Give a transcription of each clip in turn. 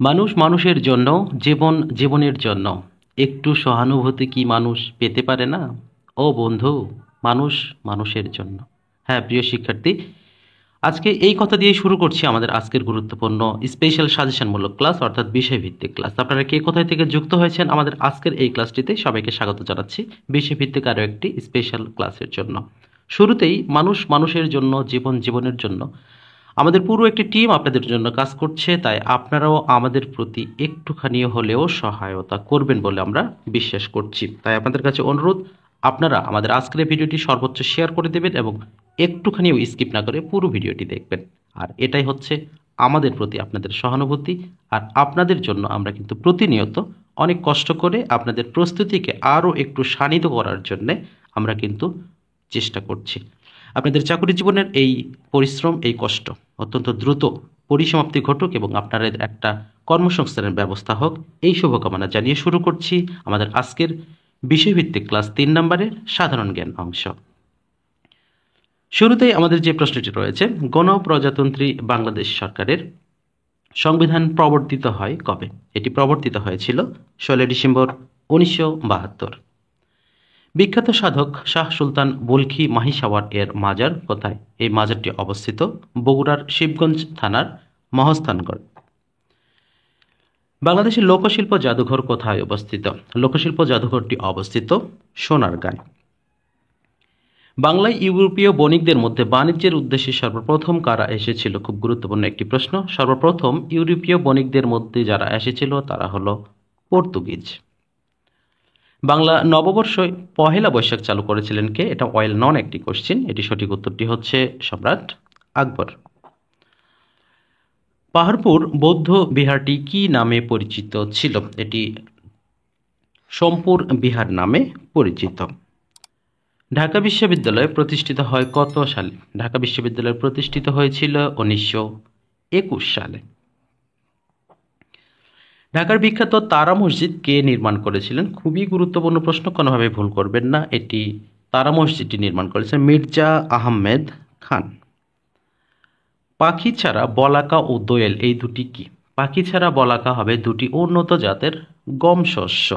মানুষ মানুষের জন্য, জীবন জীবনের জন্য একটু সহানুভূতি কি মানুষ পেতে পারে না? ও বন্ধু, মানুষ মানুষের জন্য। হ্যাঁ প্রিয় শিক্ষার্থী, আজকে এই কথা দিয়ে শুরু করছি আমাদের আজকের গুরুত্বপূর্ণ স্পেশাল সাজেশনমূলক ক্লাস, অর্থাৎ বিষয়ভিত্তিক ক্লাস। আপনারা কে কোথায় থেকে যুক্ত হয়েছেন আমাদের আজকের এই ক্লাসটিতে সবাইকে স্বাগত জানাচ্ছি বিষয়ভিত্তিক আরও একটি স্পেশাল ক্লাসের জন্য। শুরুতেই মানুষ মানুষের জন্য, জীবন জীবনের জন্য আমাদের পুরো একটি টিম আপনাদের জন্য কাজ করছে, তাই আপনারাও আমাদের প্রতি একটুখানি হলেও সহায়তা করবেন বলে আমরা বিশ্বাস করছি। তাই আপনাদের কাছে অনুরোধ, আপনারা আমাদের আজকের এই ভিডিওটি সর্বোচ্চ শেয়ার করে দেবেন এবং একটুখানিও স্কিপ না করে পুরো ভিডিওটি দেখবেন। আর এটাই হচ্ছে আমাদের প্রতি আপনাদের সহানুভূতি। আর আপনাদের জন্য আমরা কিন্তু প্রতিনিয়ত অনেক কষ্ট করে আপনাদের প্রস্তুতিকে আরও একটু শানিত করার জন্যে আমরা কিন্তু চেষ্টা করছি। আপনাদের চাকরি জীবনের এই পরিশ্রম, এই কষ্ট অত্যন্ত দ্রুত পরিসমাপ্তি ঘটুক এবং আপনাদের একটা কর্মসংস্থানের ব্যবস্থা হোক, এই শুভকামনা জানিয়ে শুরু করছি আমাদের আজকের বিষয়ভিত্তিক ক্লাস 3 নম্বরের সাধারণ জ্ঞান অংশ। শুরুতেই আমাদের যে প্রশ্নটি রয়েছে, গণপ্রজাতন্ত্রী বাংলাদেশ সরকারের সংবিধান প্রবর্তিত হয় কবে? এটি প্রবর্তিত হয়েছিল 16 ডিসেম্বর 1972। বিখ্যাত সাধক শাহ সুলতান বুলখি মাহিসাওয়ার এর মাজার কোথায়? এই মাজারটি অবস্থিত বগুড়ার শিবগঞ্জ থানার মহস্থানগড়। বাংলাদেশের লোকশিল্প জাদুঘর কোথায় অবস্থিত? লোকশিল্প জাদুঘরটি অবস্থিত সোনারগাঁয়। বাংলায় ইউরোপীয় বণিকদের মধ্যে বাণিজ্যের উদ্দেশ্যে সর্বপ্রথম কারা এসেছিল? খুব গুরুত্বপূর্ণ একটি প্রশ্ন। সর্বপ্রথম ইউরোপীয় বণিকদের মধ্যে যারা এসেছিল তারা হলো পর্তুগিজ। বাংলা নববর্ষ পহেলা বৈশাখ চালু করেছিলেন কে? এটা ওয়েল নন একটি কোশ্চিন। এটি সঠিক উত্তরটি হচ্ছে সম্রাট আকবর। পাহাড়পুর বৌদ্ধ বিহারটি কি নামে পরিচিত ছিল? এটি সোমপুর বিহার নামে পরিচিত। ঢাকা বিশ্ববিদ্যালয় প্রতিষ্ঠিত হয় কত সালে? ঢাকা বিশ্ববিদ্যালয় প্রতিষ্ঠিত হয়েছিল 1921 সালে। ঢাকার বিখ্যাত তারা মসজিদ কে নির্মাণ করেছিলেন? খুবই গুরুত্বপূর্ণ প্রশ্ন, কোনোভাবে ভুল করবেন না। এটি তারা মসজিদটি নির্মাণ করেছেন মির্জা আহমেদ খান। পাখি ছাড়া বলাকা ও দোয়েল এই দুটি কি? পাখি ছাড়া বলাকা হবে দুটি উন্নত জাতের গম শস্য।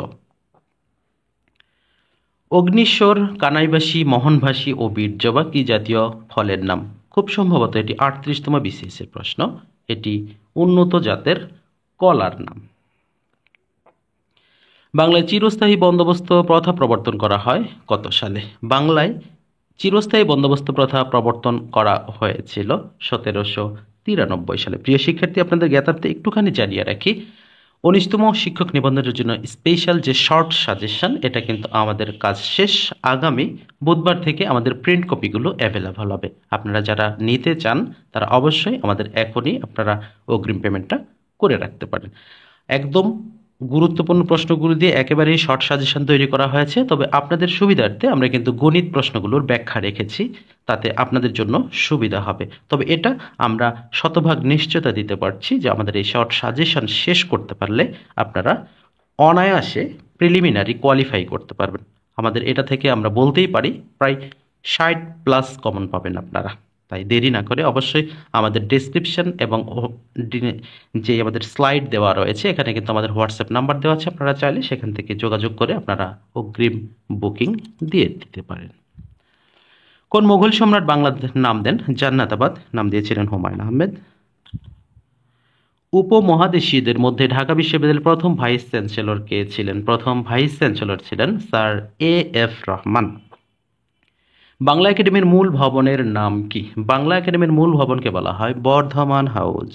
অগ্নিশ্বর, কানাইবাসী, মোহনভাসী ও বীরজবা কি জাতীয় ফলের নাম? খুব সম্ভবত এটি 38তম BCS এর প্রশ্ন। এটি উন্নত জাতের কলার নাম। বাংলায় চিরস্থায়ী বন্দোবস্ত প্রথা প্রবর্তন করা হয় কত সালে? বাংলায় চিরস্থায়ী বন্দোবস্ত প্রথা প্রবর্তন করা হয়েছিল 1793 সালে। প্রিয় শিক্ষার্থী, আপনাদের জ্ঞাতার্থে একটুখানি জানিয়ে রাখি, 19তম শিক্ষক নিবন্ধনের জন্য স্পেশাল যে শর্ট সাজেশন, এটা কিন্তু আমাদের কাজ শেষ। আগামী বুধবার থেকে আমাদের প্রিন্ট কপিগুলো অ্যাভেলেবল হবে। আপনারা যারা নিতে চান তারা অবশ্যই আমাদের এখনই আপনারা অগ্রিম পেমেন্টটা করে রাখতে পারেন। একদম গুরুত্বপূর্ণ প্রশ্নগুলো দিয়ে একেবারেই শর্ট সাজেশন তৈরি করা হয়েছে, তবে আপনাদের সুবিধার্থে আমরা কিন্তু গণিত প্রশ্নগুলোর ব্যাখ্যা রেখেছি, তাতে আপনাদের জন্য সুবিধা হবে। তবে এটা আমরা শতভাগ নিশ্চয়তা দিতে পারছি যে আমাদের এই শর্ট সাজেশন শেষ করতে পারলে আপনারা অনায়াসে প্রিলিমিনারি কোয়ালিফাই করতে পারবেন। আমাদের এটা থেকে আমরা বলতেই পারি প্রায় 60+ কমন পাবেন আপনারা। তাই দেরি না করে অবশ্যই আমাদের ডেসক্রিপশন এবং যে আমাদের স্লাইড দেওয়া রয়েছে, এখানে কিন্তু আমাদের হোয়াটসঅ্যাপ নাম্বার দেওয়া আছে, আপনারা চাইলে সেখান থেকে যোগাযোগ করে আপনারা অগ্রিম বুকিং দিয়ে দিতে পারেন। কোন মুঘল সম্রাট বাংলার নাম দেন জান্নাতাবাদ? নাম দিয়েছিলেন হুমায়ুন আহমেদ। উপমহাদেশীয়দের মধ্যে ঢাকা বিশ্ববিদ্যালয়ের প্রথম ভাইস চ্যান্সেলর কে ছিলেন? প্রথম ভাইস চ্যান্সেলর ছিলেন স্যার AF রহমান। বাংলা একাডেমির মূল ভবনের নাম কি? বাংলা একাডেমির মূল ভবনকে বলা হয় বর্ধমান হাউস।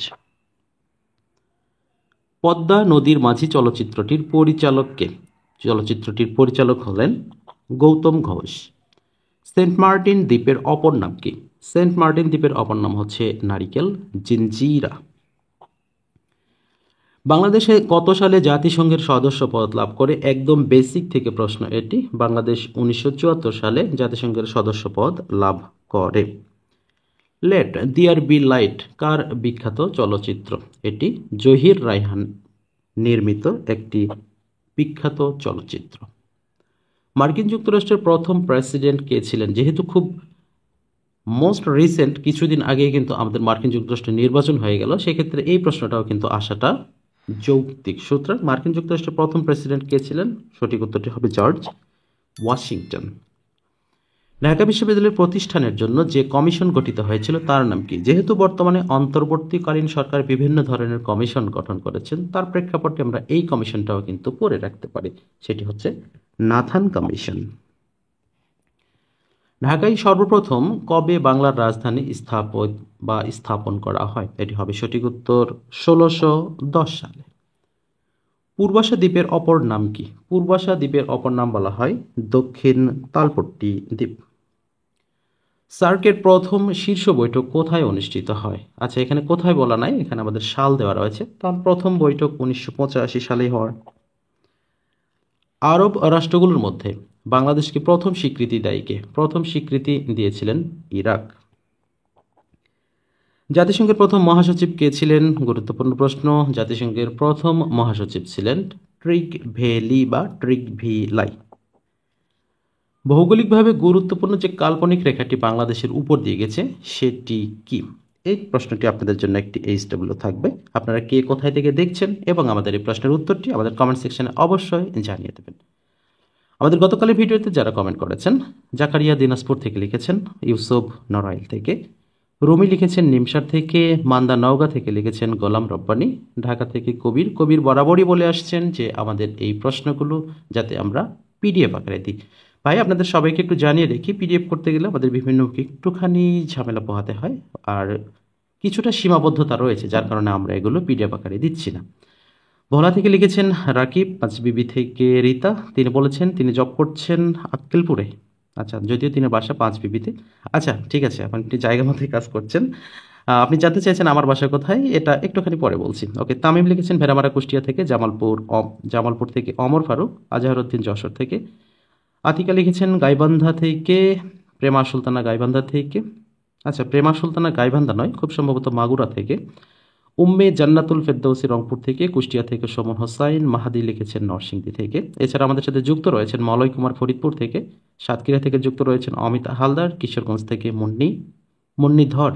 পদ্মা নদীর মাঝি চলচ্চিত্রটির পরিচালক কে? চলচ্চিত্রটির পরিচালক হলেন গৌতম ঘোষ। সেন্ট মার্টিন দ্বীপের অপর নাম কি? সেন্ট মার্টিন দ্বীপের অপর নাম হচ্ছে নারিকেল জিঞ্জিরা। বাংলাদেশে কত সালে জাতিসংঘের সদস্য পদ লাভ করে? একদম বেসিক থেকে প্রশ্ন এটি। বাংলাদেশ 1974 সালে জাতিসংঘের সদস্য পদ লাভ করে। লেট দেয়ার বি লাইট কার বিখ্যাত চলচ্চিত্র? এটি জহির রায়হান নির্মিত একটি বিখ্যাত চলচ্চিত্র। মার্কিন যুক্তরাষ্ট্রের প্রথম প্রেসিডেন্ট কে ছিলেন? যেহেতু খুব মোস্ট রিসেন্ট কিছুদিন আগে কিন্তু আমাদের মার্কিন যুক্তরাষ্ট্রের নির্বাচন হয়ে গেল, সেক্ষেত্রে এই প্রশ্নটাও কিন্তু আসাটা যৌক্তিক। সুতরাং মার্কিন যুক্তরাষ্ট্রের প্রথম প্রেসিডেন্ট কে ছিলেন? সঠিক উত্তরটি হবে জর্জ ওয়াশিংটন। ঢাকা বিশ্ববিদ্যালয়ের প্রতিষ্ঠানের জন্য যে কমিশন গঠিত হয়েছিল তার নাম কি? যেহেতু বর্তমানে অন্তর্বর্তীকালীন সরকার বিভিন্ন ধরনের কমিশন গঠন করেছেন, তার প্রেক্ষাপটে আমরা এই কমিশনটাও কিন্তু পড়ে রাখতে পারি। সেটি হচ্ছে নাথান কমিশন। ঢাকায় সর্বপ্রথম কবে বাংলার রাজধানী স্থাপন করা হয়? এটি হবে সঠিক উত্তর ১৬১০ সালে। পূর্বাশা দ্বীপের অপর নাম কি? পূর্বাশা দ্বীপের অপর নাম বলা হয় দক্ষিণ তালপট্টি দ্বীপ। সার্কের প্রথম শীর্ষ বৈঠক কোথায় অনুষ্ঠিত হয়? আচ্ছা, এখানে কোথায় বলা নাই, এখানে আমাদের সাল দেওয়া রয়েছে। তার প্রথম বৈঠক ১৯৮৫ সালে হয়। আরব রাষ্ট্রগুলোর মধ্যে বাংলাদেশকে প্রথম স্বীকৃতি দেয় কে? প্রথম স্বীকৃতি দিয়েছিলেন ইরাক। জাতিসংঘের প্রথম মহাসচিব কে ছিলেন? গুরুত্বপূর্ণ প্রশ্ন। জাতিসংঘের প্রথম মহাসচিব ছিলেন ট্রিগভেলাই। ভৌগোলিকভাবে গুরুত্বপূর্ণ যে কাল্পনিক রেখাটি বাংলাদেশের উপর দিয়ে গেছে সেটি কি? এই প্রশ্নটি আপনাদের জন্য একটি HW থাকবে। আপনারা কে কোথায় থেকে দেখছেন এবং আমাদের এই প্রশ্নের উত্তরটি আমাদের কমেন্ট সেকশনে অবশ্যই জানিয়ে দেবেন। আমাদের গতকালের ভিডিওতে যারা কমেন্ট করেছেন, জাকারিয়া দিনাজপুর থেকে লিখেছেন, ইউসুফ নড়াইল থেকে, রুমি লিখেছেন নিমসার থেকে, মান্দা নওগাঁ থেকে লিখেছেন গোলাম রব্বানী, ঢাকা থেকে কবির বরাবরই বলে আসছেন যে আমাদের এই প্রশ্নগুলো যাতে আমরা PDF আকারে দিই। ভাই, আপনাদের সবাইকে একটু জানিয়ে রেখি, PDF করতে গেলে আমাদের বিভিন্ন একটুখানি ঝামেলা পোহাতে হয়, আর কিছুটা সীমাবদ্ধতা রয়েছে, যার কারণে আমরা এগুলো PDF আকারে দিচ্ছি না। ভোলা থেকে লিখেছেন রাকিব, পাঁচবিবি থেকে রীতা, তিনি বলেছেন তিনি জব করছেন আক্কেলপুরে। আচ্ছা, যদিও তিনি বাসা পাঁচবিবিতে। আচ্ছা, ঠিক আছে, আপনি একটি জায়গা মতোই কাজ করছেন। আপনি জানতে চাইছেন আমার বাসা কোথায়, এটা একটুখানি পরে বলছি। ওকে। তামিম লিখেছেন ভেড়ামারা কুষ্টিয়া থেকে, জামালপুর থেকে অমর ফারুক, আজহারউদ্দিন যশোর থেকে, আতিকা লিখেছেন গাইবান্ধা থেকে, প্রেমা সুলতানা গাইবান্ধা থেকে, আচ্ছা প্রেমা সুলতানা গাইবান্ধা নয়, খুব সম্ভবত মাগুরা থেকে, উম্মে জান্নাতুল ফেরদৌসী রংপুর থেকে, কুষ্টিয়া থেকে সুমন হোসাইন, মাহাদি লিখেছেন নরসিংদী থেকে। এছাড়া আমাদের সাথে যুক্ত রয়েছেন মলয় কুমার ফরিদপুর থেকে, সাতক্ষীরা থেকে যুক্ত রয়েছেন অমিত হালদার, কিশোরগঞ্জ থেকে মুন্নিধর,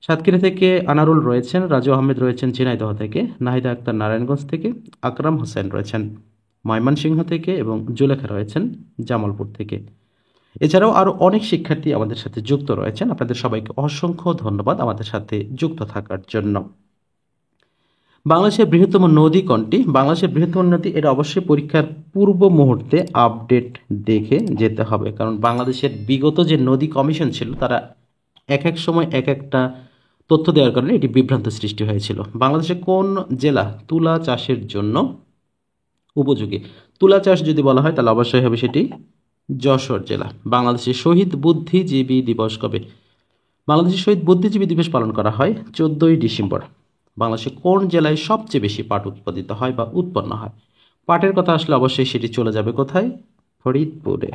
সাতক্ষীরা থেকে আনারুল রয়েছেন, রাজু আহমেদ রয়েছেন ঝিনাইদহ থেকে, নাহিদা আক্তার নারায়ণগঞ্জ থেকে, আকরাম হোসেন রয়েছেন ময়মনসিংহ থেকে এবং জুলেখা রয়েছেন জামালপুর থেকে। এছাড়াও আরও অনেক শিক্ষার্থী আমাদের সাথে যুক্ত রয়েছেন। আপনাদের সবাইকে অসংখ্য ধন্যবাদ আমাদের সাথে যুক্ত থাকার জন্য। বাংলাদেশের বৃহত্তম নদী কোনটি? বাংলাদেশের বৃহত্তম নদী, এটা অবশ্যই পরীক্ষার পূর্ব মুহূর্তে আপডেট দেখে যেতে হবে, কারণ বাংলাদেশের বিগত যে নদী কমিশন ছিল তারা এক এক সময় এক একটা তথ্য দেওয়ার কারণে এটি বিভ্রান্ত সৃষ্টি হয়েছিল। বাংলাদেশে কোন জেলা তুলা চাষের জন্য উপযোগী? তুলা চাষ যদি বলা হয় তাহলে অবশ্যই হবে সেটি যশোর জেলা। বাংলাদেশের শহীদ বুদ্ধিজীবী দিবস কবে? বাংলাদেশের শহীদ বুদ্ধিজীবী দিবস পালন করা হয় 14ই ডিসেম্বর। বাংলাদেশে কোন জেলায় সবচেয়ে বেশি পাট উৎপাদিত হয় বা উৎপন্ন হয়? পাটের কথা আসলে অবশ্যই সেটি চলে যাবে কোথায়? ফরিদপুরে।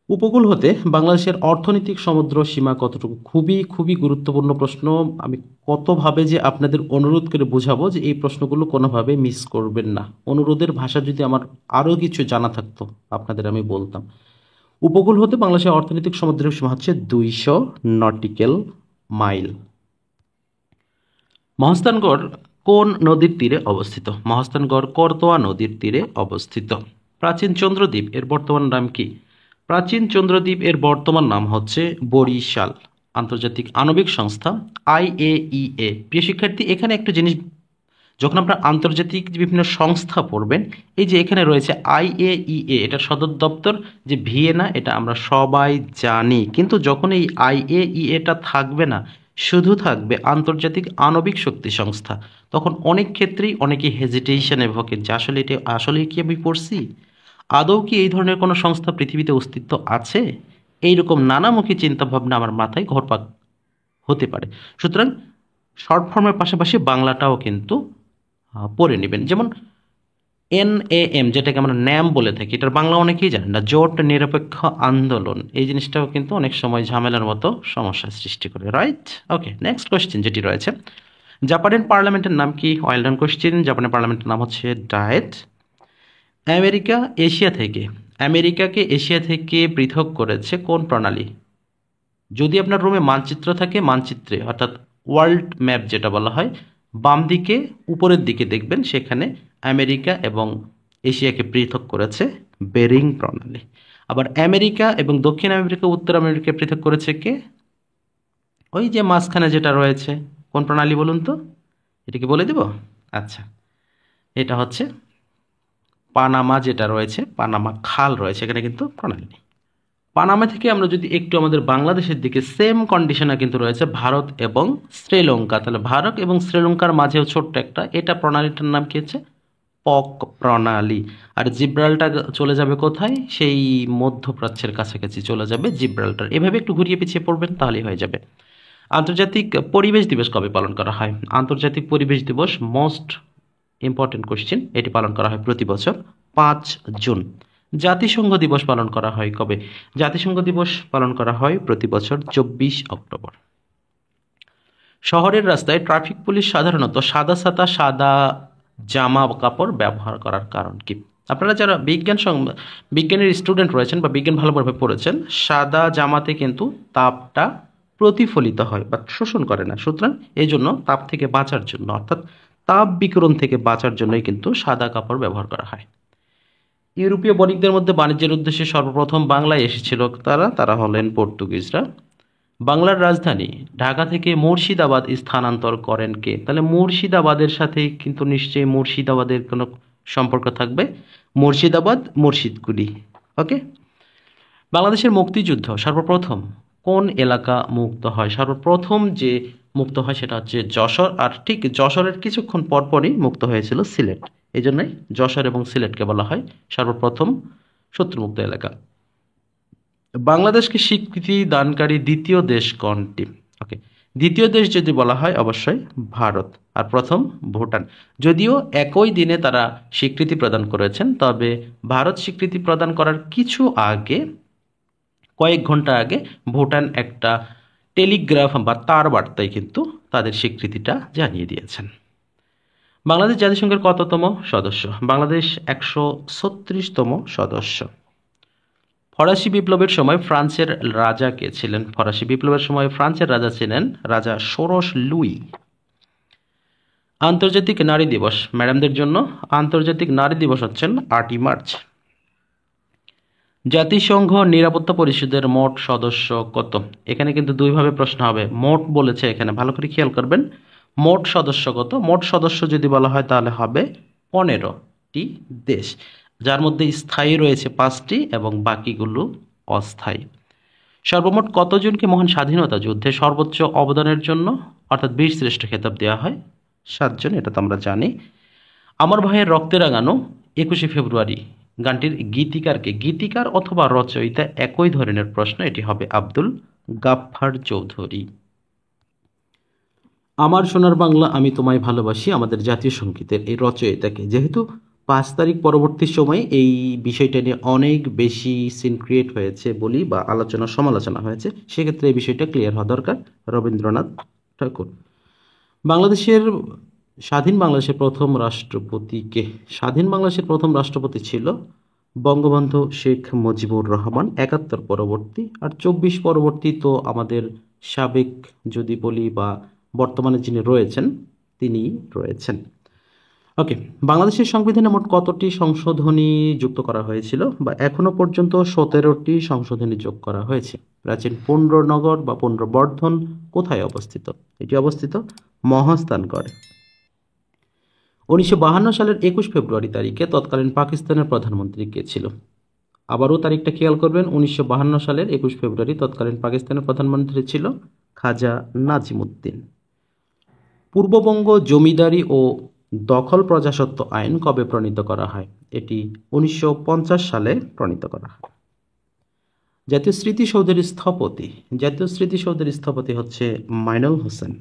উপকূল হতে বাংলাদেশের অর্থনৈতিক সমুদ্র সীমা কতটুকু? খুবই খুবই গুরুত্বপূর্ণ প্রশ্ন। আমি কতভাবে যে আপনাদের অনুরোধ করে বোঝাবো যে এই প্রশ্নগুলো কোনোভাবে মিস করবেন না। অনুরোধের ভাষা যদি আমার আরও কিছু জানা থাকতো আপনাদের আমি বলতাম। উপকূল হতে বাংলাদেশের অর্থনৈতিক সমুদ্রের সীমা হচ্ছে 200 নটিক্যাল মাইল। মহাস্থানগড় কোন নদীর তীরে অবস্থিত? মহাস্থানগড় করতোয়া নদীর তীরে অবস্থিত। প্রাচীন চন্দ্রদ্বীপ এর বর্তমান নাম কি? প্রাচীন চন্দ্রদ্বীপ এর বর্তমান নাম হচ্ছে বরিশাল। আন্তর্জাতিক আণবিক সংস্থা IAEA। প্রিয় শিক্ষার্থী, এখানে একটা জিনিস, যখন আপনার আন্তর্জাতিক বিভিন্ন সংস্থা পড়বেন, এই যে এখানে রয়েছে IAEA, এটার সদর দপ্তর যে ভিয়েনা, এটা আমরা সবাই জানি। কিন্তু যখন এই IAEA-টা থাকবে না, শুধু থাকবে আন্তর্জাতিক আণবিক শক্তি সংস্থা, তখন অনেক ক্ষেত্রেই অনেকে হেজিটেশনে ভোগেন যে আসলে এটা আসলে কি আমি পড়ছি, আদৌ কি এই ধরনের কোনো সংস্থা পৃথিবীতে অস্তিত্ব আছে? এইরকম নানামুখী চিন্তাভাবনা আমার মাথায় ঘুরপাক হতে পারে। সুতরাং শর্ট ফর্মের পাশাপাশি বাংলাটাও কিন্তু পড়ে নেবেন। যেমন NAM, যেটাকে আমরা ন্যাম বলে থাকি, এটার বাংলা অনেকেই জানেন না, জোট নিরপেক্ষ আন্দোলন। এই জিনিসটাও কিন্তু অনেক সময় ঝামেলার মতো সমস্যার সৃষ্টি করে, রাইট? ওকে, নেক্সট কোয়েশ্চেন যেটি রয়েছে, জাপানের পার্লামেন্টের নাম কি? Well done question. জাপানের পার্লামেন্টের নাম হচ্ছে ডায়েট। আমেরিকাকে এশিয়া থেকে পৃথক করেছে কোন প্রণালী? যদি আপনার রুমে মানচিত্র থাকে, মানচিত্রে অর্থাৎ ওয়ার্ল্ড ম্যাপ যেটা বলা হয়, বাম দিকে উপরের দিকে দেখবেন সেখানে আমেরিকা এবং এশিয়াকে পৃথক করেছে বেরিং প্রণালী। আবার আমেরিকা এবং দক্ষিণ আমেরিকা উত্তর আমেরিকা পৃথক করেছে কে? ওই যে মাঝখানে যেটা রয়েছে, কোন প্রণালী বলুন তো? এটা কি বলে দেব? আচ্ছা, এটা হচ্ছে পানামা, যেটা রয়েছে পানামা খাল রয়েছে এখানে কিন্তু প্রণালী নেই। পানামা থেকে আমরা যদি একটু আমাদের বাংলাদেশের দিকে, সেম কন্ডিশনে কিন্তু রয়েছে ভারত এবং শ্রীলঙ্কা। তাহলে ভারত এবং শ্রীলঙ্কার মাঝেও ছোট্ট একটা, এটা প্রণালীটার নাম কি হচ্ছে? পক প্রণালী। আর জিব্রাল্টার চলে যাবে কোথায়? সেই মধ্যপ্রাচ্যের কাছাকাছি চলে যাবে জিব্রাল্টার। এভাবে একটু ঘুরিয়ে পিছিয়ে পড়বেন তাহলেই হয়ে যাবে। আন্তর্জাতিক পরিবেশ দিবস কবে পালন করা হয়? আন্তর্জাতিক পরিবেশ দিবস মোস্ট ইম্পর্টেন্ট কোশ্চেন, এটি পালন করা হয় প্রতি বছর 5 জুন। জাতিসংঘ দিবস পালন করা হয় কবে? জাতিসংঘ দিবস পালন করা হয় প্রতি বছর 24 অক্টোবর। শহরের রাস্তায় ট্রাফিক পুলিশ সাধারণত সাদা ছাতা, সাদা জামা কাপড় ব্যবহার করার কারণ কি? আপনারা যারা বিজ্ঞানের স্টুডেন্ট রয়েছেন বা বিজ্ঞান ভালোভাবে পড়েছেন, সাদা জামাতে কিন্তু তাপটা প্রতিফলিত হয় বা শোষণ করে না। সুতরাং এই জন্য তাপ থেকে বাঁচার জন্য, অর্থাৎ তাপ বিকিরণ থেকে বাঁচার জন্যই কিন্তু সাদা কাপড় ব্যবহার করা হয়। ইউরোপীয় বণিকদের মধ্যে বাণিজ্যের উদ্দেশ্যে সর্বপ্রথম বাংলায় এসেছিল তারা হলেন পর্তুগিজরা। বাংলার রাজধানী ঢাকা থেকে মুর্শিদাবাদ স্থানান্তর করেন কে? তাহলে মুর্শিদাবাদের সাথে কিন্তু নিশ্চয়ই মুর্শিদাবাদের কোনো সম্পর্ক থাকবে। মুর্শিদাবাদ, মুর্শিদকুলি। ওকে। বাংলাদেশের মুক্তিযুদ্ধ সর্বপ্রথম কোন এলাকা মুক্ত হয়? সর্বপ্রথম যে মুক্ত হয় সেটা হচ্ছে যশোর, আর ঠিক যশোরের কিছুক্ষণ পরপরই মুক্ত হয়েছিল সিলেট। এই জন্যই যশোর এবং সিলেটকে বলা হয় সর্বপ্রথম শত্রুমুক্ত এলাকা। বাংলাদেশকে স্বীকৃতি দানকারী দ্বিতীয় দেশ কোনটি? ওকে, দ্বিতীয় দেশ যদি বলা হয় অবশ্যই ভারত, আর প্রথম ভুটান। যদিও একই দিনে তারা স্বীকৃতি প্রদান করেছেন, তবে ভারত স্বীকৃতি প্রদান করার কিছু আগে, কয়েক ঘন্টা আগে ভুটান একটা টেলিগ্রাফ বা তার বার্তায় কিন্তু তাদের স্বীকৃতিটা জানিয়ে দিয়েছেন। বাংলাদেশ জাতিসংঘের কততম সদস্য? বাংলাদেশ 136তম সদস্য। ফরাসি বিপ্লবের সময় ফ্রান্সের রাজা কে ছিলেন? ফরাসি বিপ্লবের সময় ফ্রান্সের রাজা ছিলেন রাজা ষোড়শ লুই। আন্তর্জাতিক নারী দিবস ম্যাডামদের জন্য, আন্তর্জাতিক নারী দিবস হচ্ছেন 8ই মার্চ। জাতিসংঘ নিরাপত্তা পরিষদের মোট সদস্য কত? এখানে কিন্তু দুইভাবে প্রশ্ন হবে। মোট বলেছে এখানে, ভালো করে খেয়াল করবেন। মোট সদস্য কত? মোট সদস্য যদি বলা হয় তাহলে হবে 15টি দেশ, যার মধ্যে স্থায়ী রয়েছে 5টি এবং বাকিগুলো অস্থায়ী। সর্বমোট কতজনকে মহান স্বাধীনতা যুদ্ধে সর্বোচ্চ অবদানের জন্য অর্থাৎ বীরশ্রেষ্ঠ খেতাব দেওয়া হয়? 7 জন, এটা তো আমরা জানি। আমার ভাইয়ের রক্তে রাঙানো 21শে ফেব্রুয়ারি গানটির গীতিকারকে? গীতিকার অথবা রচয়িতা একই ধরনের প্রশ্ন, এটি হবে আব্দুল গাফফার চৌধুরী। আমার সোনার বাংলা আমি তোমায় ভালোবাসি আমাদের জাতীয় সঙ্গীতের এই রচয়িতাকে? যেহেতু 5 তারিখ পরবর্তী সময়ে এই বিষয়টা নিয়ে অনেক বেশি সিন ক্রিয়েট হয়েছে বলি বা আলোচনা সমালোচনা হয়েছে, সেক্ষেত্রে এই বিষয়টা ক্লিয়ার হওয়া দরকার। রবীন্দ্রনাথ ঠাকুর। স্বাধীন বাংলাদেশের প্রথম রাষ্ট্রপতি কে? স্বাধীন বাংলাদেশের প্রথম রাষ্ট্রপতি ছিল বঙ্গবন্ধু শেখ মুজিবুর রহমান 71 পরবর্তী। আর 24 পরবর্তী তো আমাদের সাবেক যদি বলি বা বর্তমানে যিনি রয়েছেন তিনি রয়েছেন। ওকে, বাংলাদেশের সংবিধানে মোট কতটি সংশোধনী যুক্ত করা হয়েছিল? বা এখনো পর্যন্ত 17টি সংশোধনী যোগ করা হয়েছে। প্রাচীন পুণ্ড্রনগর বা পুণ্ড্রবর্ধন কোথায় অবস্থিত? এটি অবস্থিত মহাস্থানগড়ে। 1952 সালের 21 ফেব্রুয়ারি তারিখে তৎকালীন পাকিস্তানের প্রধানমন্ত্রী কে ছিল? আবারও তারিখটা খেয়াল করবেন। 1952 সালের 21 ফেব্রুয়ারি তৎকালীন পাকিস্তানের প্রধানমন্ত্রী ছিল খাজা নাজিমুদ্দিন। পূর্ববঙ্গ জমিদারি ও দখল প্রজাস্বত্ব আইন কবে প্রণীত করা হয়? এটি 1950 সালে প্রণীত করা হয়। জাতীয় স্মৃতিসৌধের স্থপতি হচ্ছে মাইনুল হোসেন।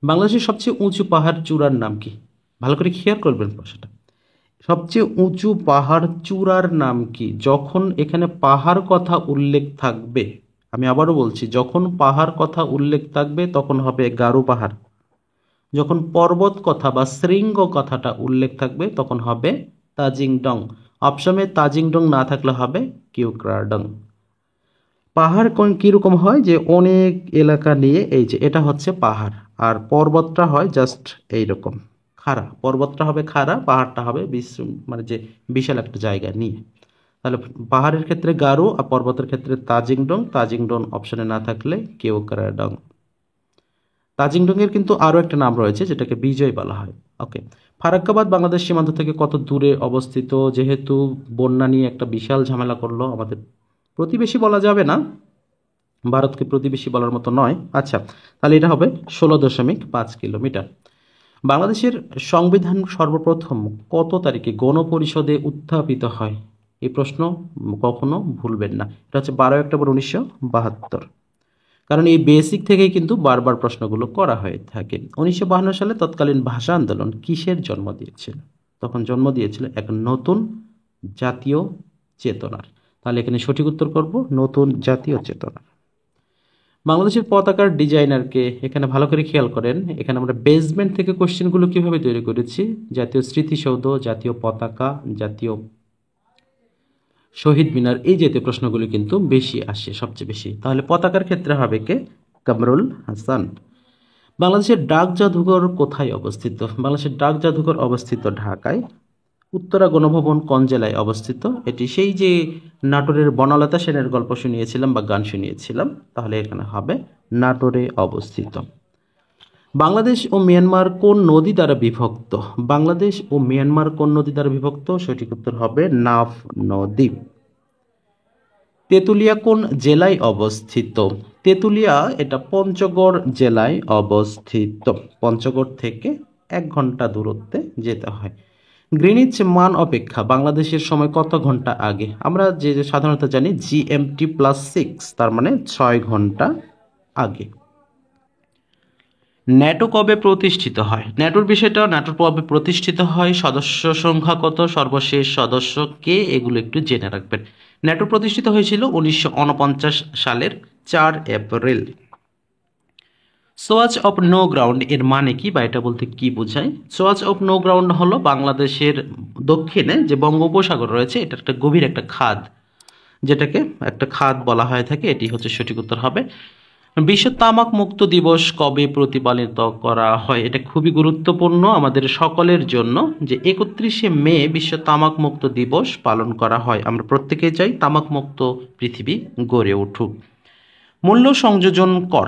বাংলাদেশের সবচেয়ে উঁচু পাহাড় চূড়ার নাম কি? ভালো করে খেয়াল করবেন প্রশ্নটা। সবচেয়ে উঁচু পাহাড় চূড়ার নাম কি? যখন এখানে পাহাড় কথা উল্লেখ থাকবে, আমি আবারও বলছি, যখন পাহাড় কথা উল্লেখ থাকবে তখন হবে গারো পাহাড়। যখন পর্বত কথা বা শৃঙ্গ কথাটা উল্লেখ থাকবে তখন হবে তাজিংডং। অপশনে তাজিংডং না থাকলে হবে কিউক্রাডং। পাহাড় কিরকম হয়? যে অনেক এলাকা নিয়ে, এই যে এটা হচ্ছে পাহাড়, আর পর্বতটা হয় জাস্ট এইরকম খাড়া, পর্বতটা হবে খাড়া, পাহাড়টা হবে মানে যে বিশাল একটা জায়গা নিয়ে। তাহলে পাহাড়ের ক্ষেত্রে গারো আর পর্বতের ক্ষেত্রে তাজিংডং। তাজিংডং অপশনে না থাকলে কেওক্রাডং। তাজিংডং এর কিন্তু আরও একটা নাম রয়েছে যেটাকে বিজয় বলা হয়। ওকে, ফারাক্কাবাদ বাংলাদেশ সীমান্ত থেকে কত দূরে অবস্থিত? যেহেতু বন্যা নিয়ে একটা বিশাল ঝামেলা করলো, আমাদের প্রতিবেশী বলা যাবে না, ভারতকে প্রতিবেশী বলার মতো নয়। আচ্ছা, তাহলে এটা হবে 16.5 কিলোমিটার। বাংলাদেশের সংবিধান সর্বপ্রথম কত তারিখে গণপরিষদে উত্থাপিত হয়? এই প্রশ্ন কখনো ভুলবেন না। এটা হচ্ছে 12 অক্টোবর 1972। কারণ এই বেসিক থেকেই কিন্তু বারবার প্রশ্নগুলো করা হয়ে থাকে। 1952 সালে তৎকালীন ভাষা আন্দোলন কিসের জন্ম দিয়েছিল? তখন জন্ম দিয়েছিল এক নতুন জাতীয় চেতনার। তাহলে এখানে সঠিক উত্তর করব নতুন জাতীয় চেতনা। বাংলাদেশের পতাকার ডিজাইনারকে? এখানে ভালো করে খেয়াল করেন, এখানে আমরা বেসমেন্ট থেকে কোশ্চেনগুলো কিভাবে তৈরি করেছি। জাতীয় স্মৃতিসৌধ, জাতীয় পতাকা, জাতীয় শহীদ মিনার, এই জাতীয় প্রশ্নগুলো কিন্তু বেশি আসে, সবচেয়ে বেশি। তাহলে পতাকার ক্ষেত্রে হবে কে? কামরুল হাসান। বাংলাদেশের ডাক জাদুঘর কোথায় অবস্থিত? বাংলাদেশের ডাক জাদুঘর অবস্থিত ঢাকায়। উত্তরা গণভবন কোন জেলায় অবস্থিত? এটি সেই যে নাটোরের বনলতা সেনের গল্প শুনিয়েছিলাম বা গান শুনিয়েছিলাম, তাহলে এখানে হবে নাটোরে অবস্থিত। বাংলাদেশ ও মিয়ানমার কোন নদী দ্বারা বিভক্ত? বাংলাদেশ ও মিয়ানমার কোন নদী দ্বারা বিভক্ত? সঠিক উত্তর হবে নাফ নদী। তেঁতুলিয়া কোন জেলায় অবস্থিত? তেঁতুলিয়া এটা পঞ্চগড় জেলায় অবস্থিত। পঞ্চগড় থেকে 1 ঘন্টা দূরত্বে যেতে হয়। গ্রিনিচ মান অপেক্ষা বাংলাদেশের সময় কত ঘন্টা আগে? আমরা যে সাধারণত জানি GMT+6, তার মানে 6 ঘন্টা আগে। ন্যাটো কবে প্রতিষ্ঠিত হয়? ন্যাটোর বিষয়টা, ন্যাটোর কবে প্রতিষ্ঠিত হয়, সদস্য সংখ্যা কত, সর্বশেষ সদস্য কে, এগুলো একটু জেনে রাখবেন। ন্যাটো প্রতিষ্ঠিত হয়েছিল 1949 সালের 4 April. Swatch of no ground এর মানে কি, বা এটা বলতে কি বোঝায়? সোয়াচ অফ নো গ্রাউন্ড হলো বাংলাদেশের দক্ষিণে যে বঙ্গোপসাগর রয়েছে, এটা একটা গভীর একটা খাদ, যেটাকে একটা খাদ বলা হয়ে থাকে। এটি হচ্ছে সঠিক উত্তর হবে। বিশ্ব তামাক মুক্ত দিবস কবে প্রতিপালিত করা হয়? এটা খুবই গুরুত্বপূর্ণ আমাদের সকলের জন্য, যে 31শে মে বিশ্ব তামাক মুক্ত দিবস পালন করা হয়। আমরা প্রত্যেকেই চাই তামাক মুক্ত পৃথিবী গড়ে উঠুক। মূল্য সংযোজন কর।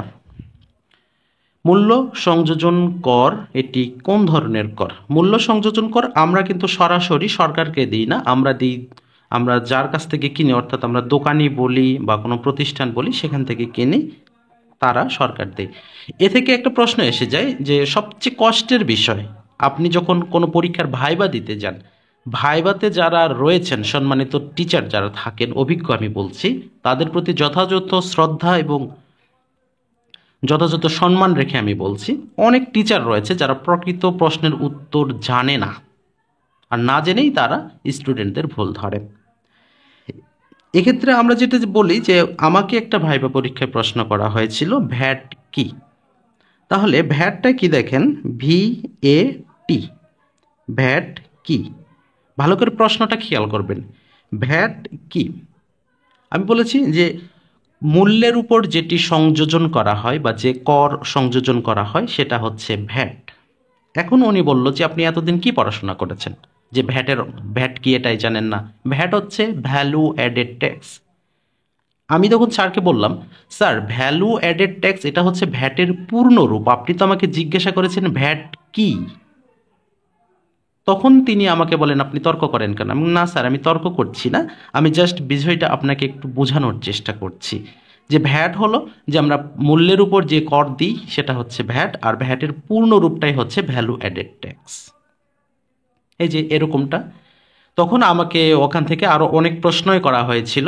মূল্য সংযোজন কর এটি কোন ধরনের কর? মূল্য সংযোজন কর আমরা কিন্তু সরাসরি সরকারকে দিই না, আমরা যার কাছ থেকে কিনি, অর্থাৎ আমরা দোকানি বলি বা কোনো প্রতিষ্ঠান বলি, সেখান থেকে কিনি, তারা সরকার দেয়। এ থেকে একটা প্রশ্ন এসে যায় যে সবচেয়ে কষ্টের বিষয়, আপনি যখন কোনো পরীক্ষার ভাইবা দিতে যান, ভাইবাতে যারা রয়েছেন সম্মানিত টিচার যারা থাকেন, অভিজ্ঞ আমি বলছি, তাদের প্রতি যথাযথ শ্রদ্ধা এবং যথাযথ সম্মান রেখে আমি বলছি, অনেক টিচার রয়েছে যারা প্রকৃত প্রশ্নের উত্তর জানে না, আর না জেনেই তারা স্টুডেন্টদের ভুল ধরে। এক্ষেত্রে আমরা যেটা বলি যে আমাকে একটা ভাইবা পরীক্ষায় প্রশ্ন করা হয়েছিল ভ্যাট কি, তাহলে ভ্যাটটা কি দেখেন, VAT, ভ্যাট কি? ভালো করে প্রশ্নটা খেয়াল করবেন। ভ্যাট কি? আমি বলেছি যে মূল্যের উপর যেটি সংযোজন করা হয় বা যে কর সংযোজন করা হয় সেটা হচ্ছে ভ্যাট। এখন উনি বলল যে আপনি এতদিন কি পড়াশোনা করেছেন যে ভ্যাট কি এটাই জানেন না? ভ্যাট হচ্ছে ভ্যালু অ্যাডেড ট্যাক্স। আমি তখন স্যারকে বললাম, স্যার ভ্যালু অ্যাডেড ট্যাক্স এটা হচ্ছে ভ্যাটের পূর্ণ রূপ, আপনি তো আমাকে জিজ্ঞাসা করেছেন ভ্যাট কি। তখন তিনি আমাকে বলেন আপনি তর্ক করেন কেন? আমি না স্যার, আমি তর্ক করছি না, আমি জাস্ট বিষয়টা আপনাকে একটু বোঝানোর চেষ্টা করছি যে ভ্যাট হলো যে আমরা মূল্যের উপর যে কর দিই সেটা হচ্ছে ভ্যাট, আর ভ্যাটের পূর্ণ রূপটাই হচ্ছে ভ্যালু অ্যাডেড ট্যাক্স। এই যে এরকমটা। তখন আমাকে ওখান থেকে আরও অনেক প্রশ্নই করা হয়েছিল,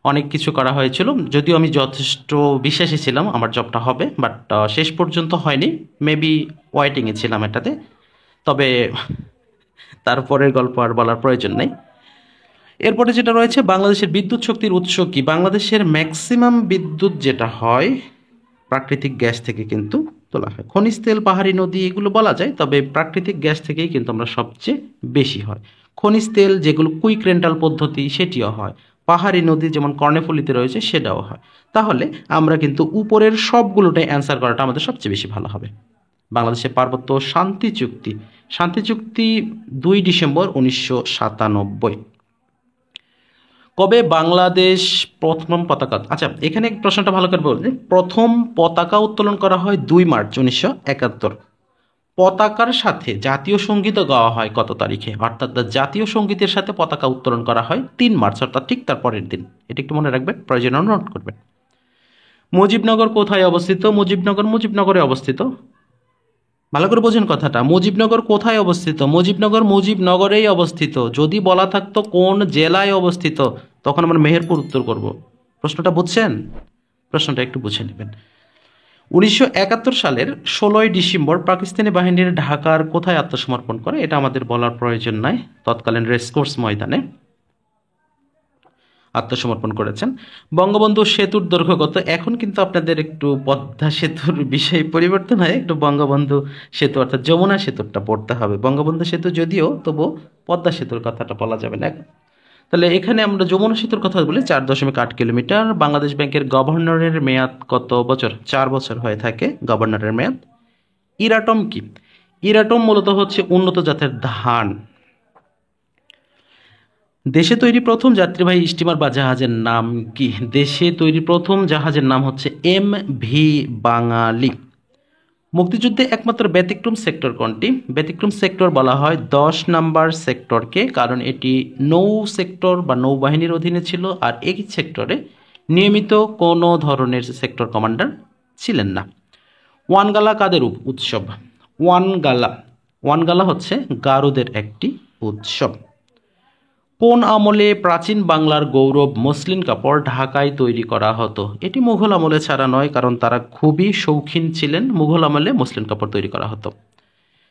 অনেক কিছু করা হয়েছিল, যদিও আমি যথেষ্ট বিশ্বাসী ছিলাম আমার জবটা হবে, বাট শেষ পর্যন্ত হয়নি। মেবি ওয়েটিংয়ে ছিলাম এটাতে। তবে তারপরের গল্প আর বলার প্রয়োজন নেই। এরপরে যেটা রয়েছে, বাংলাদেশের বিদ্যুৎ শক্তির উৎস কি? বাংলাদেশের ম্যাক্সিমাম বিদ্যুৎ যেটা হয় প্রাকৃতিক গ্যাস থেকে কিন্তু তোলা হয়। খনিজ তেল, পাহাড়ি নদী, এগুলো বলা যায়, তবে প্রাকৃতিক গ্যাস থেকেই কিন্তু আমরা সবচেয়ে বেশি হয়। খনিজ তেল যেগুলো কুইক রেন্টাল পদ্ধতি সেটিও হয়, পাহাড়ি নদী যেমন কর্ণফুলীতে রয়েছে সেটাও হয়। তাহলে আমরা কিন্তু উপরের সবগুলোটাই অ্যান্সার করাটা আমাদের সবচেয়ে বেশি ভালো হবে। বাংলাদেশের পার্বত্য শান্তি চুক্তি, শান্তি চুক্তি 2 ডিসেম্বর 1997। কবে বাংলাদেশ প্রথম পতাকা, আচ্ছা এখানে প্রশ্নটা ভালো করে বলছি, প্রথম পতাকা উত্তোলন করা হয় 2 মার্চ 1971। পতাকার সাথে জাতীয় সঙ্গীতও গাওয়া হয় কত তারিখে, অর্থাৎ জাতীয় সঙ্গীতের সাথে পতাকা উত্তোলন করা হয় 3 মার্চ, অর্থাৎ ঠিক তার পরের দিন। এটা একটু মনে রাখবেন, প্রয়োজনে নোট করবেন। মুজিবনগর কোথায় অবস্থিত? মুজিবনগরে অবস্থিত। ভালো করে বোঝেন কথাটা, মুজিবনগর কোথায় অবস্থিত? মুজিবনগরেই অবস্থিত। যদি বলা থাকতো কোন জেলায় অবস্থিত, তখন আমরা মেহেরপুর উত্তর করব। প্রশ্নটা বুঝছেন? প্রশ্নটা একটু বুঝে নেবেন। 1971 সালের 16 ডিসেম্বর পাকিস্তানি বাহিনীর ঢাকার কোথায় আত্মসমর্পণ করে? এটা আমাদের বলার প্রয়োজন নাই, তৎকালীন রেসকোর্স ময়দানে আত্মসমর্পণ করেছেন। বঙ্গবন্ধু সেতুর দৈর্ঘ্য কত? এখন কিন্তু আপনাদের একটু পদ্মা সেতুর বিষয় পরিবর্তন হয়, একটু বঙ্গবন্ধু সেতু অর্থাৎ যমুনা সেতুরটা পড়তে হবে। বঙ্গবন্ধু সেতু যদিও, তবু পদ্মা সেতুর কথাটা বলা যাবে না। তাহলে এখানে আমরা যমুনা সেতুর কথা বলি, 4.8 কিলোমিটার। বাংলাদেশ ব্যাংকের গভর্নরের মেয়াদ কত বছর? 4 বছর হয়ে থাকে গভর্নরের মেয়াদ। ইরাটম কি? ইরাটম মূলত হচ্ছে উন্নত জাতের ধান। দেশে তৈরি প্রথম যাত্রীবাহী স্টিমার বা জাহাজের নাম কি? দেশে তৈরি প্রথম জাহাজের নাম হচ্ছে MV বাঙালি। মুক্তিযুদ্ধে একমাত্র ব্যতিক্রম সেক্টর কোনটি? ব্যতিক্রম সেক্টর বলা হয় 10 নম্বর সেক্টরকে, কারণ এটি নৌ সেক্টর বা নৌবাহিনীর অধীনে ছিল, আর এই সেক্টরে নিয়মিত কোনো ধরনের সেক্টর কমান্ডার ছিলেন না। ওয়ানগালা কাদের উৎসব? ওয়ানগালা হচ্ছে গারোদের একটি উৎসব। কোন আমলে প্রাচীন বাংলার গৌরব মসলিন কাপড় ঢাকায় তৈরি করা হতো? এটি মুঘল আমলে ছাড়া নয়, কারণ তারা খুবই শৌখিন ছিলেন। মুঘল আমলে মসলিন কাপড় তৈরি করা হতো।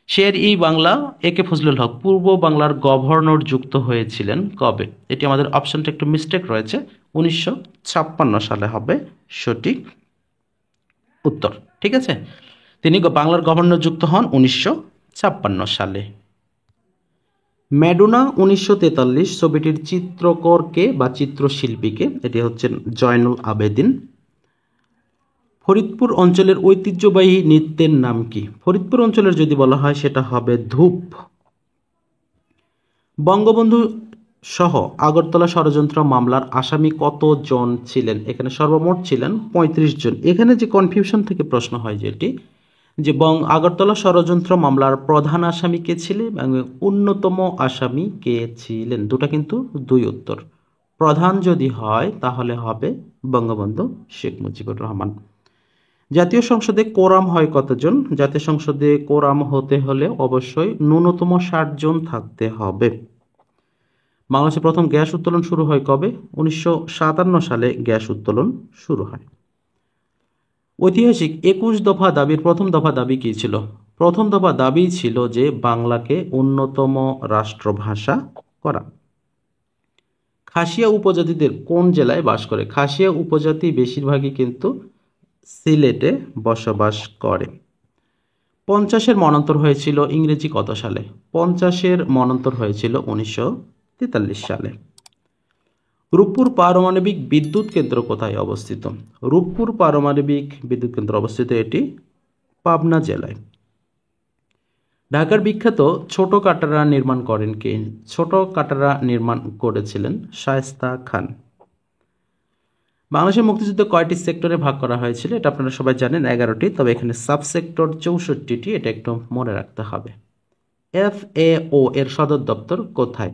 শের-ই বাংলা একে ফজলুল হক পূর্ব বাংলার গভর্নর যুক্ত হয়েছিলেন কবে? এটি আমাদের অপশনটা একটু মিস্টেক রয়েছে, 1956 সালে হবে সঠিক উত্তর। ঠিক আছে, তিনি বাংলার গভর্নর যুক্ত হন 1956 সালে। ম্যাডোনা 1943 ছবিটির চিত্রকরকে বা চিত্রশিল্পীকে? এটি হচ্ছেন জয়নুল আবেদিন। ফরিদপুর অঞ্চলের ঐতিহ্যবাহী নৃত্যের নাম কি? ফরিদপুর অঞ্চলের যদি বলা হয় সেটা হবে ধূপ। বঙ্গবন্ধু সহ আগরতলা ষড়যন্ত্র মামলার আসামি কতজন ছিলেন? এখানে সর্বমোট ছিলেন 35 জন। এখানে যে কনফিউশন থেকে প্রশ্ন হয় যেটি, যে আগরতলা ষড়যন্ত্র মামলার প্রধান আসামি কে ছিলেন এবং অন্যতম আসামি কে ছিলেন, দুটা কিন্তু দুই উত্তর। প্রধান যদি হয় তাহলে হবে বঙ্গবন্ধু শেখ মুজিবুর রহমান। জাতীয় সংসদে কোরাম হয় কতজন? জাতীয় সংসদে কোরাম হতে হলে অবশ্যই ন্যূনতম 60 জন থাকতে হবে। বাংলাদেশে প্রথম গ্যাস উত্তোলন শুরু হয় কবে? 1957 সালে গ্যাস উত্তোলন শুরু হয়। ঐতিহাসিক 21 দফা দাবির প্রথম দফা দাবি কী ছিল? প্রথম দফা দাবি ছিল যে বাংলাকে অন্যতম রাষ্ট্রভাষা করা। খাসিয়া উপজাতিদের কোন জেলায় বাস করে? খাসিয়া উপজাতি বেশিরভাগই কিন্তু সিলেটে বসবাস করে। 50-এর মন্বন্তর হয়েছিল ইংরেজি কত সালে? 50-এর মন্বন্তর হয়েছিল 1943 সালে। রূপপুর পারমাণবিক বিদ্যুৎ কেন্দ্র কোথায় অবস্থিত? রূপপুর পারমাণবিক বিদ্যুৎ কেন্দ্র অবস্থিত এটি পাবনা জেলায়। ঢাকার বিখ্যাত ছোট কাটারা নির্মাণ করেন কে? ছোট কাটারা নির্মাণ করেছিলেন শায়েস্তা খান। বাংলাদেশের মুক্তিযুদ্ধে কয়টি সেক্টরে ভাগ করা হয়েছিল? এটা আপনারা সবাই জানেন, 11টি, তবে এখানে সাব সেক্টর 64টি, এটা একটু মনে রাখতে হবে। FAO এর সদর দপ্তর কোথায়?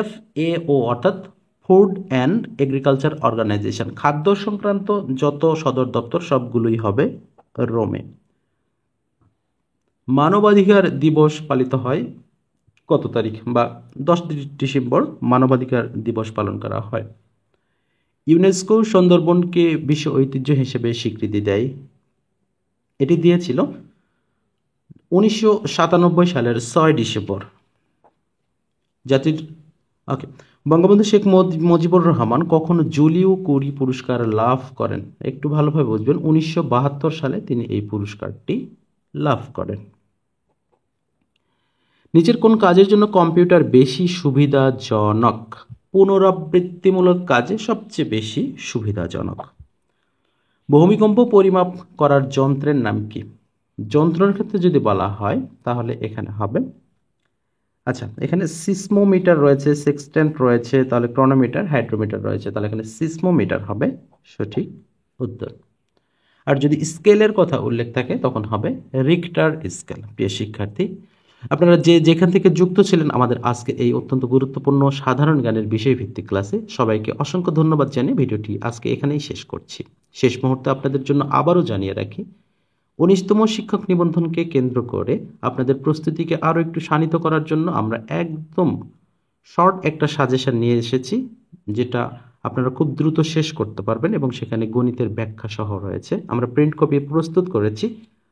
FAO অর্থাৎ ফুড অ্যান্ড এগ্রিকালচার অর্গানাইজেশন, খাদ্য সংক্রান্ত যত সদর দপ্তর সবগুলোই হবে রোমে। মানবাধিকার দিবস পালিত হয় কত তারিখ বা 10 ডিসেম্বর মানবাধিকার দিবস পালন করা হয়। ইউনেস্কো সুন্দরবনকে বিশ্ব ঐতিহ্য হিসেবে স্বীকৃতি দেয়, এটি দিয়েছিল 1997 সালের 6 ডিসেম্বর। জাতির বঙ্গবন্ধু শেখ মুজিবুর রহমান কখন জুলিও কুরি পুরস্কার লাভ করেন? একটু ভালোভাবে বুঝবেন, 1972 সালে তিনি এই পুরস্কারটি লাভ করেন। নিচের কোন কাজের জন্য কম্পিউটার বেশি সুবিধাজনক? পুনরাবৃত্তিমূলক কাজে সবচেয়ে বেশি সুবিধাজনক। ভূমিকম্প পরিমাপ করার যন্ত্রের নাম কি? যন্ত্রের ক্ষেত্রে যদি বলা হয় তাহলে এখানে হবে, আচ্ছা এখানে সিসমোমিটার রয়েছে, সেক্সট্যান্ট রয়েছে, তাহলে ক্রোনোমিটার, হাইড্রোমিটার রয়েছে, তাহলে এখানে সিসমোমিটার হবে সঠিক উত্তর। আর যদি স্কেলের কথা উল্লেখ থাকে তখন হবে রিক্টার স্কেল। প্রিয় শিক্ষার্থী, আপনারা যে যেখান থেকে যুক্ত ছিলেন আমাদের আজকে এই অত্যন্ত গুরুত্বপূর্ণ সাধারণ জ্ঞানের বিষয়ভিত্তিক ক্লাসে, সবাইকে অসংখ্য ধন্যবাদ জানিয়ে ভিডিওটি আজকে এখানেই শেষ করছি। শেষ মুহূর্তে আপনাদের জন্য আবারও জানিয়ে রাখি, 19তম শিক্ষক নিবন্ধনকে কেন্দ্র করে আপনাদের প্রস্তুতিকে আরও একটু শানিত করার জন্য আমরা একদম শর্ট একটা সাজেশন নিয়ে এসেছি, যেটা আপনারা খুব দ্রুত শেষ করতে পারবেন এবং সেখানে গণিতের ব্যাখ্যা সহ রয়েছে। আমরা প্রিন্ট কপি প্রস্তুত করেছি,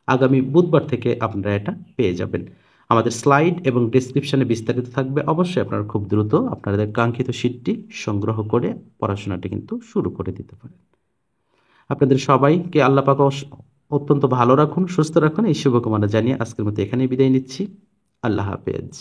আগামী বুধবার থেকে আপনারা এটা পেয়ে যাবেন। আমাদের স্লাইড এবং ডেসক্রিপশনে বিস্তারিত থাকবে, অবশ্যই আপনারা খুব দ্রুত আপনাদের কাঙ্ক্ষিত শীটটি সংগ্রহ করে পড়াশোনাটি কিন্তু শুরু করে দিতে পারেন। আপনাদের সবাইকে আল্লাহ পাক অত্যন্ত ভালো রাখুন, সুস্থ রাখুন, এই শুভকামনা জানিয়ে আজকের মতো এখানেই বিদায় নিচ্ছি। আল্লাহ হাফেজ।